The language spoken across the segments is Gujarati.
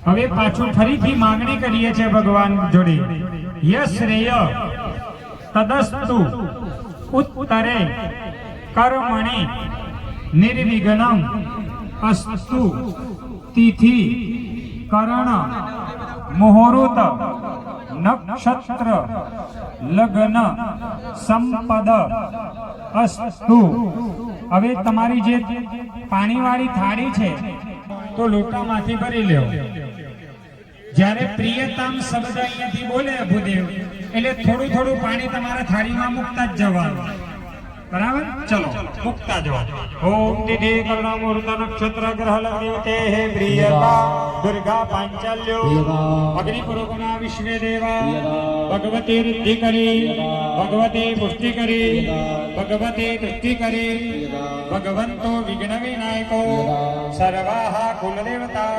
હવે પાછું ફરીથી માંગણી કરીએ છીએ ભગવાન જોડે, યશ્રેય તદસ્તુ ઉત્તરે કર્મણિ નિર્વિઘ્નમ અસ્તુ તિથિ કરણ મુહૂર્ત નક્ષત્ર લગ્ન સંપદ અસ્તુ। હવે તમારી જે પાણીવાળી થાળી છે તો લોટામાંથી ભરી લ્યો। જ્યારે પ્રિયતમ શબ્દ અહીંયાથી બોલે ભૂદેવ એટલે થોડું થોડું પાણી તમારા થાળીમાં મૂકતા જ જવાનું, બરાબર? ચલો મૂકતા જાઓ। ઓમ તિથિ કર્ણ મુહૂર્ત નક્ષત્ર ગ્રહ લગ્ન હે પ્રિયતા દુર્ગા પાંચલ્યો અગ્નિ પુરોગના વિશ્વે દેવા ભગવતી રુદ્ધિ કરી ભગવતી પુષ્ટિ કરી ભગવતી તૃષ્ટિ કરી ભગવંતો વિઘ્ન વિનાયકો સર્વાહ કુલદેવતા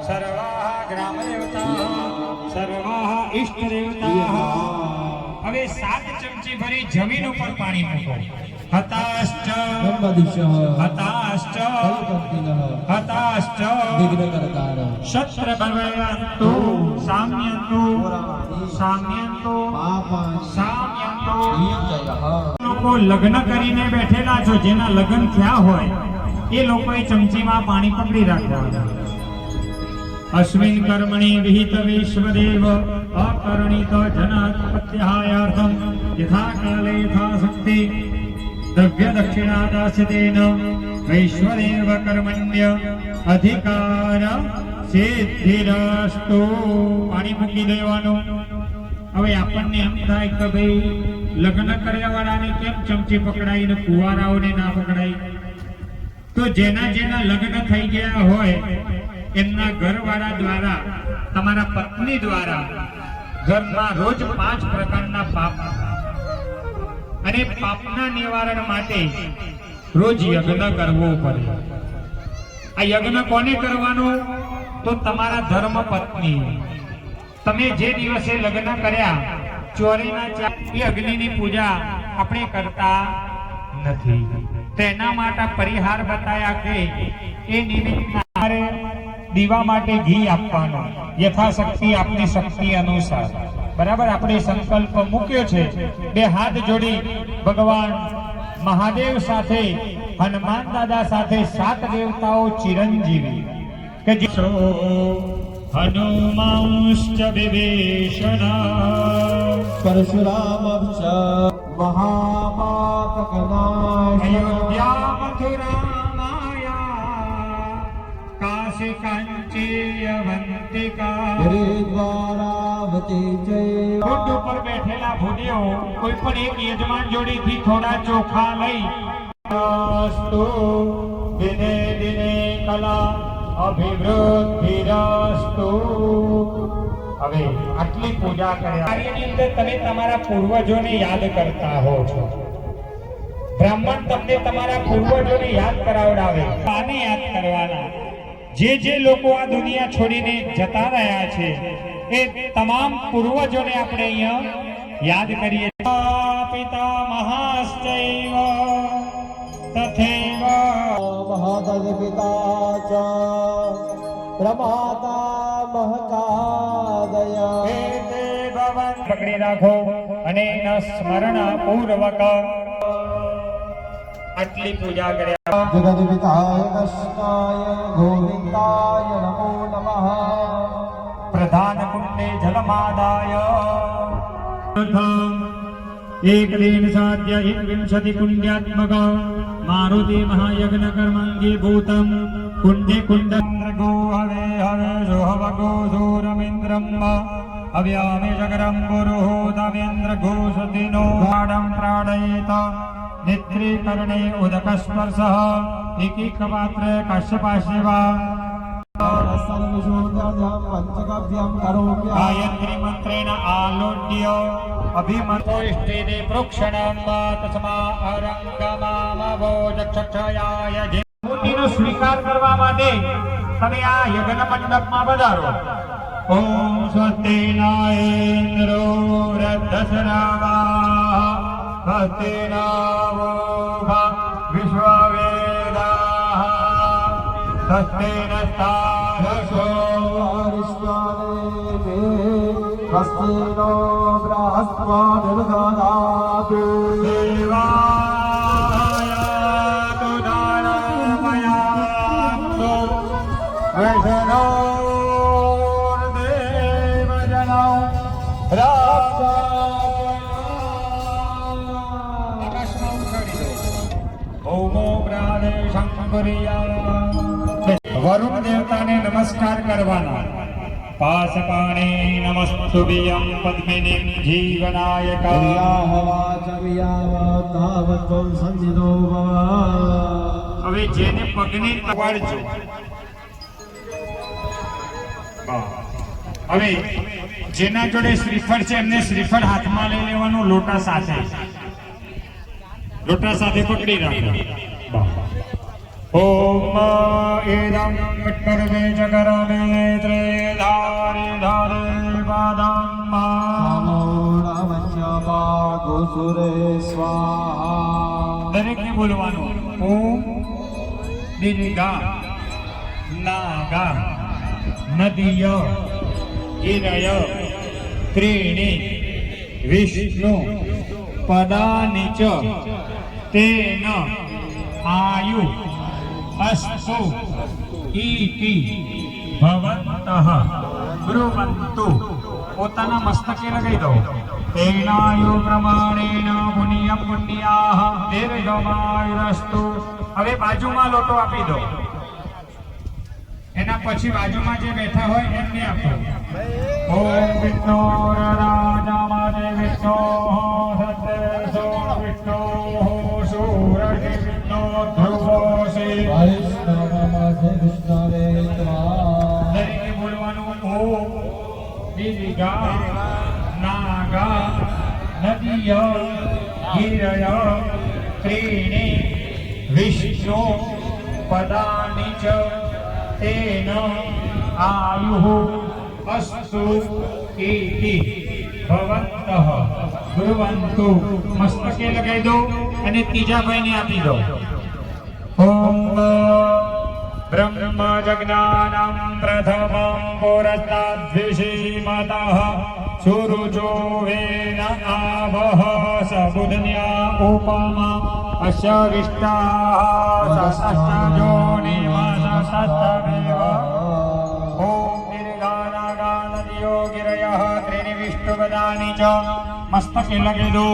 સર્વાહ ગ્રામ દેવતા સર્વાહ ઇષ્ટ દેવતા। હવે 7 ચમચી ભરી જમીન ઉપર પાણી મૂકો। હતાશ્ચ હતાશ્ચ હતાશ્ચ શસ્ત્ર બલવંતુ સામ્યંતુ સામ્યંતુ સામ્યંતુ। લોકો લગ્ન કરીને બેઠેલા છો, જેના લગ્ન થયા હોય એ લોકોએ ચમચીમાં પાણી પકડી રાખવાનું। अस्मिन् कर्मणि विहित विश्वदेव अकर्णित जनात्पत्यायार्थं यथा काले यथा शक्ति द्रव्य दक्षिणा दास्यतेन वैश्वदेव कर्मण्य अधिकार सिद्धिरस्तु। पाणी मूकी देवानुं। હવે આપણને એમ થાય કે ભાઈ લગ્ન કર્યાવાળાને કેમ ચમચી પકડાઈ ને કુંવારાઓને ના પકડાઈ? તો જેના જેના લગ્ન થઈ ગયા હોય એમના ઘરવાળા દ્વારા તમારા પત્ની દ્વારા ઘરમાં રોજ 5 પ્રકારના પાપ અને પાપના નિવારણ માટે રોજ યજ્ઞ કરવો પડે। આ યજ્ઞ કોને કરવાનો? તો તમારા ધર્મ પત્ની। તમે જે દિવસે લગ્ન કર્યા ચોરીના એ અગ્નિની પૂજા આપણે કરતા નથી, તેના માટે પરિહાર બતાયા કે એ નિમિત્તના દીવા માટે ઘી આપવાનો યથાશક્તિ આપની શક્તિ અનુસાર, બરાબર? આપણે સંકલ્પ મૂક્યો છે। 2 હાથ જોડી ભગવાન મહાદેવ સાથે હનુમાન દાદા સાથે 7 દેવતાઓ ચિરંજીવી કે હનુમાંશ્ચ વિભીષણ પરશુરામશ્ચ મહાપાતકનાશ અયોધ્યા મથુરા काशी कांचीयवंतिका હરિદ્વારાવતી ચૈવ। ખોટ ઉપર બેઠેલા ભૂદેવો કોઈ પણ એક યજમાન જોડેથી થોડા ચોખા લઈ અસ્તુ દિને દિને કલા અભિવૃદ્ધિરસ્તુ। હવે આટલી પૂજા કર્યા કાર્યની અંદર તમે તમારા પૂર્વજોને યાદ કરતા હો છો। બ્રાહ્મણ તમને તમારા પૂર્વજોને યાદ કરાવડાવે, આને યાદ કરવાના। જે લોકો આ દુનિયા છોડીને જતા રહ્યા છે એ તમામ પૂર્વજોને આપણે અહીંયા યાદ કરીએ। પિતા મહાશ્ચૈવ તથૈવ મહાદજ પિતા ચ પ્રમાતા મહકાદય એતે ભવન પકડી રાખો અને એના સ્મરણ પૂર્વક આટલી પૂજા કર્યા। જગદપિતાય કૃષ્ણાય ગોવિંદાય નમો નમઃ। પ્રધાન કુંડે જલમાદાય એકદીન સાધ્ય 21 કુંડ્યાત્મક મારુતિ મહાયજ્ઞ કર્માંગી ભૂતમ કુંડે કુંડગો હવે હવે સોહવગો સૂરમિન્દ્રમ અવ્યામે જગરમ પુરુહોદમેન્દ્ર ઘોષતિનો ગાઢમ પ્રાણયિત नेत्री कर्णे उदकस्पर्श एकीकपात्र कश्यपाशिवा गायत्री मंत्रेण आलोड्य अभिमतोष्टेदे प्रोक्षणं तस्मा अरंगमामवो चक्षक्षयाय મૂર્તિનો સ્વીકાર કરવા માટે તમે આ યજ્ઞ મંડપમાં પધારો। ઓમ સ્વસ્તિ ન ઇન્દ્રો વૃદ્ધશ્રવા સ્વસ્તિ નવો વિશ્વવેદાઃ સ્વસ્તિ નસ્તારસો मे हस्तिनो बृहस्पतिर्ददातु देवायातु दानमयातु वैष्णोर्देवजनौ વરુણ દેવતાને નમસ્કાર કરવાના. પાસ પાણે નમસ્તુભ્યં પદ્મિનીમ જીવનાયકા. ક્રિયાહ વાચવ્યાહ તાવત્વં સંજિતો ભવ. હવે જેને પગને તવાડજો. હવે જેના જોડે શ્રીફળ છે એમને શ્રીફળ હાથમાં લઈ લેવાનું, લોટા સાથે પકડી રાખો. ઓમ એદં વિટ્ટરવે જગરવે ત્રેધારે ધારે પાદમ્મા. નમોનમસ્યપાગુસુરે સ્વાહા. દરેકને બોલવાનું. ઓમ દીર્ઘા નાગા નદીય ગિરય ત્રીણિ વિષ્ણુ પદાનિ ચ તેન આયુ અસ્તુ ઇતિ ભવन्तઃ બ્રુવन्तુ. પોતાના મસ્તકે લગાવી દો. તેનાયુ પ્રમાણેન પુણ્યં પુણ્યાઃ દીર્ઘમાયુરસ્તુ. હવે બાજુમાં લોટો આપી દો. એના પછી બાજુમાં જે બેઠા હોય એમને આપો. ઓમ વિષ્ણુ રાજામાદે વિષ્ણુ સત્યસો વિષ્ણુ સૂરજે વિષ્ણુ ધ્રુવોસી. વૈષ્ણવમધ્ય વિષ્ણવે ત્વા. દરેકે બોલવાનું. ઓમ દીર્ઘા નાગા નદીય ગિરય ત્રીણિ વિષ્ણુ પદાનિ ચ તેન આયુઃ અસ્તુ ઇતિ ભવन्तઃ બ્રુવन्तુ. મસ્તકે લગાવી દો અને ત્રીજા ભાઈને આપી દો. ઓમ બ્રહ્મ જજ્ઞાનં પ્રથમં પુરસ્તાદ્વિષીમતઃ સુરુચો વેન આવઃ સબુધન્યા ઉપમા અસ્ય વિષ્ટાઃ સહસ્રજો નિવાસસ્તવેવ. ઓમ દીર્ઘાનાગા નદયો ગિરયઃ ત્રીણિ વિષ્ણુપદાનિ ચ. મસ્તકે લગાવી દો.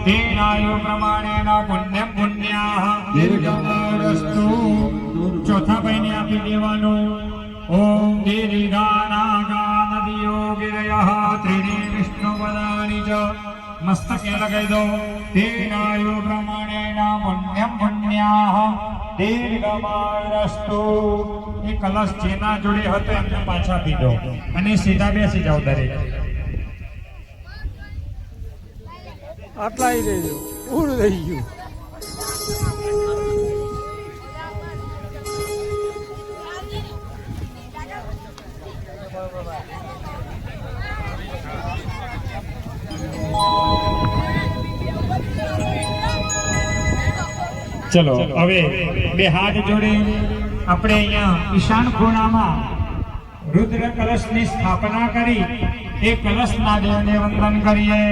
તેનાયુ પ્રમાણેન પુણ્યં પુણ્યાઃ દીર્ઘમાયુરસ્તુ. ચોથા ભાઈને આપી દેવાનું. ઓમ દીર્ઘાનાગા નદયો ગિરયઃ ત્રીણિ વિષ્ણુપદાનિ ચ. મસ્તકે લગાવી દો. તેનાયુ પ્રમાણેન પુણ્યં પુણ્યાઃ દીર્ઘમાયુરસ્તુ. એ કલશ જેના જોડે હતો એમને પાછા આપી દો અને સીધા બેસી જાઓ દરેક. આટલા આવી દેજો. પૂરું થઈ ગયું. ચલો હવે બે હાથ જોડે આપણે અહીંયા ઈશાન ખૂણામાં રુદ્ર કલશની સ્થાપના કરી એ કલશના દેવને વંદન કરીએ.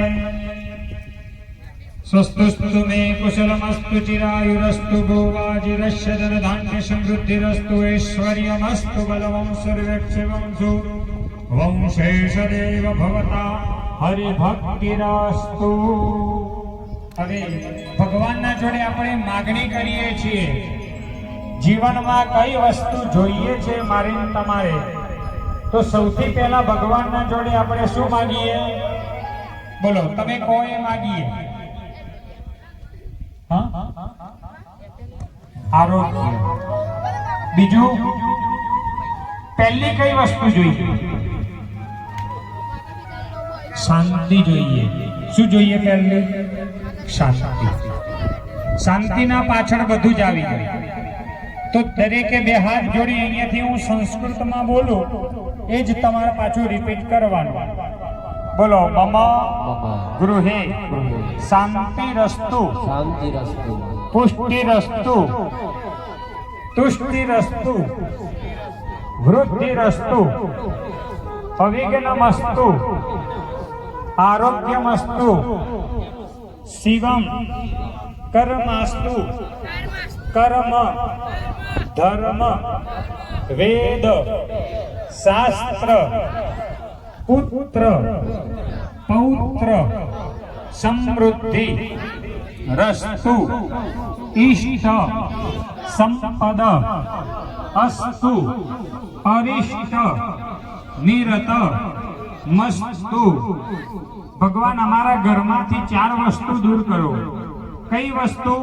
સ્વસ્તુ મે કુશલમસ્તુ ચિરાયુરસ્તુ ભોવાજીરસ્ય ધનધાન્ય સમૃદ્ધિરસ્તુ ઐશ્વર્યમસ્તુ બલવંશુર્વક્ષવંશુ વંશેષદેવ ભવતા હરિભક્તિરસ્તુ. હવે ભગવાનના જોડે આપણે માગણી કરીએ છીએ. જીવનમાં કઈ વસ્તુ જોઈએ છે મારે ને તમારે, તો સૌથી પહેલા ભગવાનના જોડે આપણે શું માગીએ? બોલો, તમે કોઈ માગીએ? આરોગ્ય. બીજું, પહેલી કઈ વસ્તુ જોઈએ? શાંતિ જોઈએ. શું જોઈએ પહેલી? શાંતિ. શાંતિના પાછળ બધું જ આવી જાય. તો દરેકે બે હાથ જોડી અહીંયાથી હું સંસ્કૃતમાં બોલું એ જ તમારે પાછું રિપીટ કરવાનું. બોલો, મમ ગૃહે શાંતિરસ્તુ પુષ્ટિરસ્તુ તુષ્ટિરસ્તુ વૃદ્ધિરસ્તુ અવિઘ્નમસ્તુ, આરોગ્યમસ્તુ, શિવમ કર્માસ્તુ, કર્મ ધર્મ વેદ શાસ્ત્ર પુત્ર પૌત્ર સમૃદ્ધિ રસ્તુ ઈષ્ટ સંપદ અસ્તુ અરિષ્ટ નિરત મસ્તુ. ભગવાન અમારા ઘરમાંથી 4 વસ્તુ દૂર કરો. કઈ વસ્તુ?